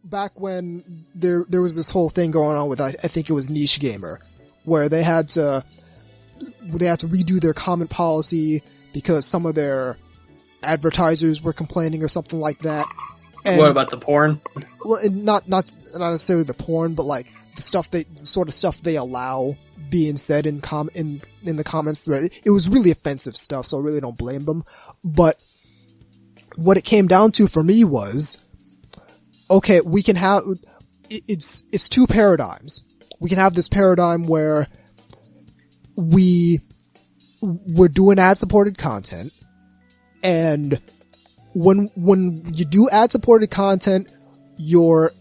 back when there was this whole thing going on with, I think it was Niche Gamer, where they had to redo their comment policy because some of their advertisers were complaining or something like that. And, what about the porn? Well, and not necessarily the porn, but like the sort of stuff they allow being said in the comments thread. It was really offensive stuff, so I really don't blame them. But what it came down to for me was, okay, we can have, it's two paradigms. We can have this paradigm where we're doing ad-supported content, and when you do ad-supported content, you're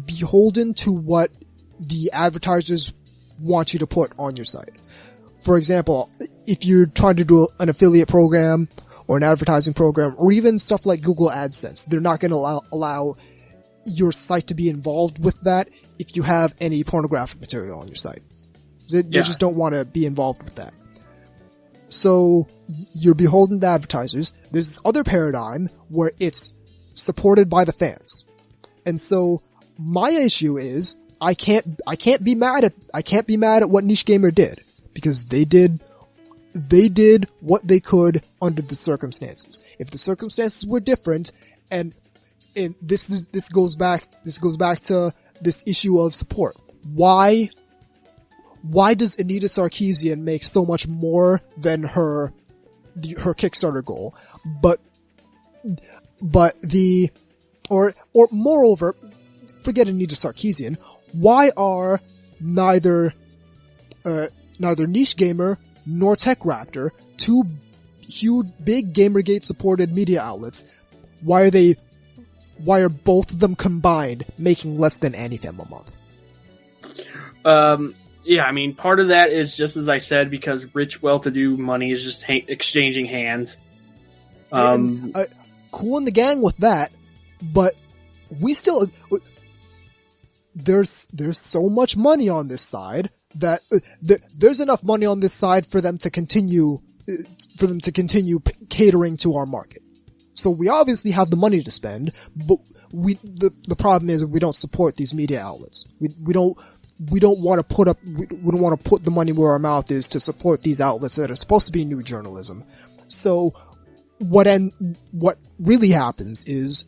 beholden to what the advertisers want you to put on your site. For example, if you're trying to do an affiliate program or an advertising program, or even stuff like Google AdSense, they're not going to allow your site to be involved with that if you have any pornographic material on your site. They just don't want to be involved with that. So you're beholden to advertisers. There's this other paradigm where it's supported by the fans. And so my issue is I can't be mad at what Niche Gamer did, because they did what they could under the circumstances. If the circumstances were different, and this goes back to this issue of support. Why does Anita Sarkeesian make so much more than her Kickstarter goal? But moreover, forget Anita Sarkeesian. Why are neither Niche Gamer nor Tech Raptor, two huge, big Gamergate supported media outlets, why are both of them combined making less than AnyFam a month? Yeah, I mean, part of that is just as I said, because rich, well-to-do money is just exchanging hands. Cool in the gang with that, but we still there's so much money on this side that there's enough money on this side for them to continue catering to our market. So we obviously have the money to spend, but the problem is we don't support these media outlets. We don't want to put the money where our mouth is to support these outlets that are supposed to be new journalism. So what really happens is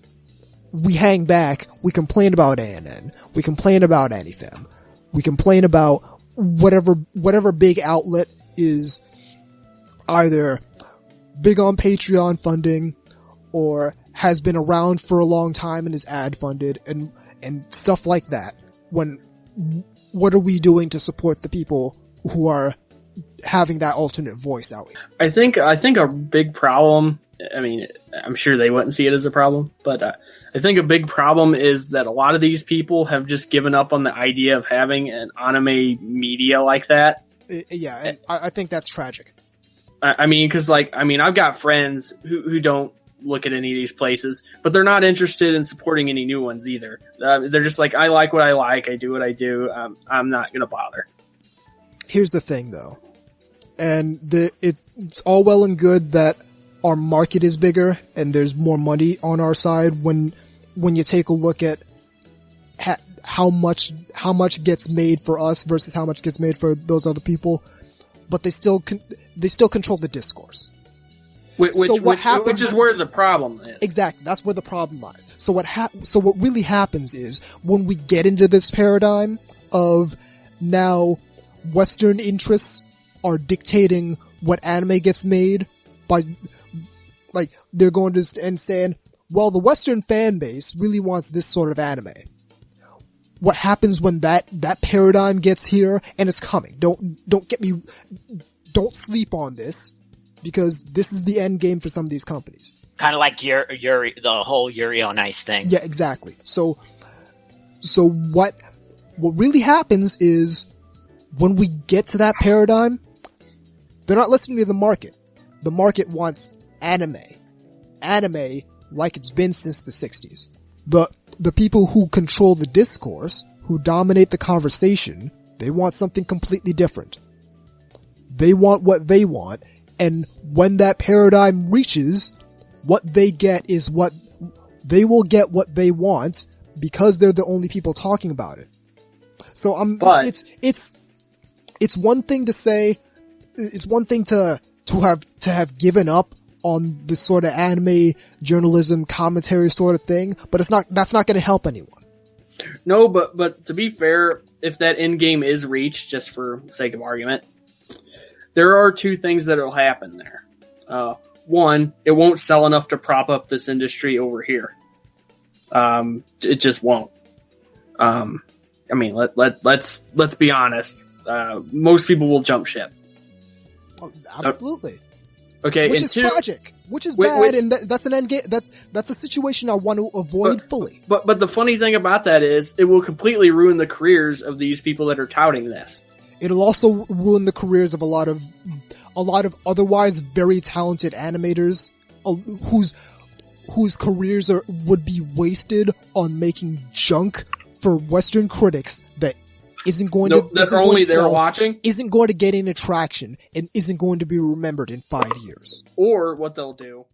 we hang back, we complain about ANN, we complain about AnyFam, we complain about whatever big outlet is either big on Patreon funding or has been around for a long time and is ad funded and stuff like that. What are we doing to support the people who are having that alternate voice out here? I think a big problem, I mean, I'm sure they wouldn't see it as a problem, but I think a big problem is that a lot of these people have just given up on the idea of having an anime media like that. Yeah, and I think that's tragic. I mean, because I've got friends who don't look at any of these places, but they're not interested in supporting any new ones either. They're just like, I like what I like, I do what I do, I'm not going to bother. Here's the thing, though. And it's all well and good that our market is bigger and there's more money on our side when you take a look at how much gets made for us versus how much gets made for those other people, but they still control the discourse. Which is where the problem is. Exactly, that's where the problem lies. So what really happens is when we get into this paradigm of now Western interests are dictating what anime gets made by, like, they're going to and saying, well, the Western fan base really wants this sort of anime. What happens when that paradigm gets here, and it's coming? Don't sleep on this, because this is the end game for some of these companies. Kind of like Yuri, the whole Yuri on Ice thing. Yeah, exactly. So what really happens is when we get to that paradigm, they're not listening to the market. The market wants anime. Anime like it's been since the 60s. The people who control the discourse, who dominate the conversation, they want something completely different. They want what they want, and when that paradigm reaches, what they get is what they will get what they want because they're the only people talking about it. So it's one thing to say, it's one thing to have given up on this sort of anime journalism commentary sort of thing, but that's not going to help anyone. No, but to be fair, if that end game is reached, just for sake of argument, there are two things that will happen there. One, it won't sell enough to prop up this industry over here. It just won't. I mean, let's be honest. Most people will jump ship. Oh, absolutely. Okay, which is tragic, which is bad, and that's an end game. That's a situation I want to avoid fully. But the funny thing about that is, it will completely ruin the careers of these people that are touting this. It'll also ruin the careers of a lot of otherwise very talented animators, whose careers would be wasted on making junk for Western critics that isn't going to get any traction and isn't going to be remembered in 5 years. Or what they'll do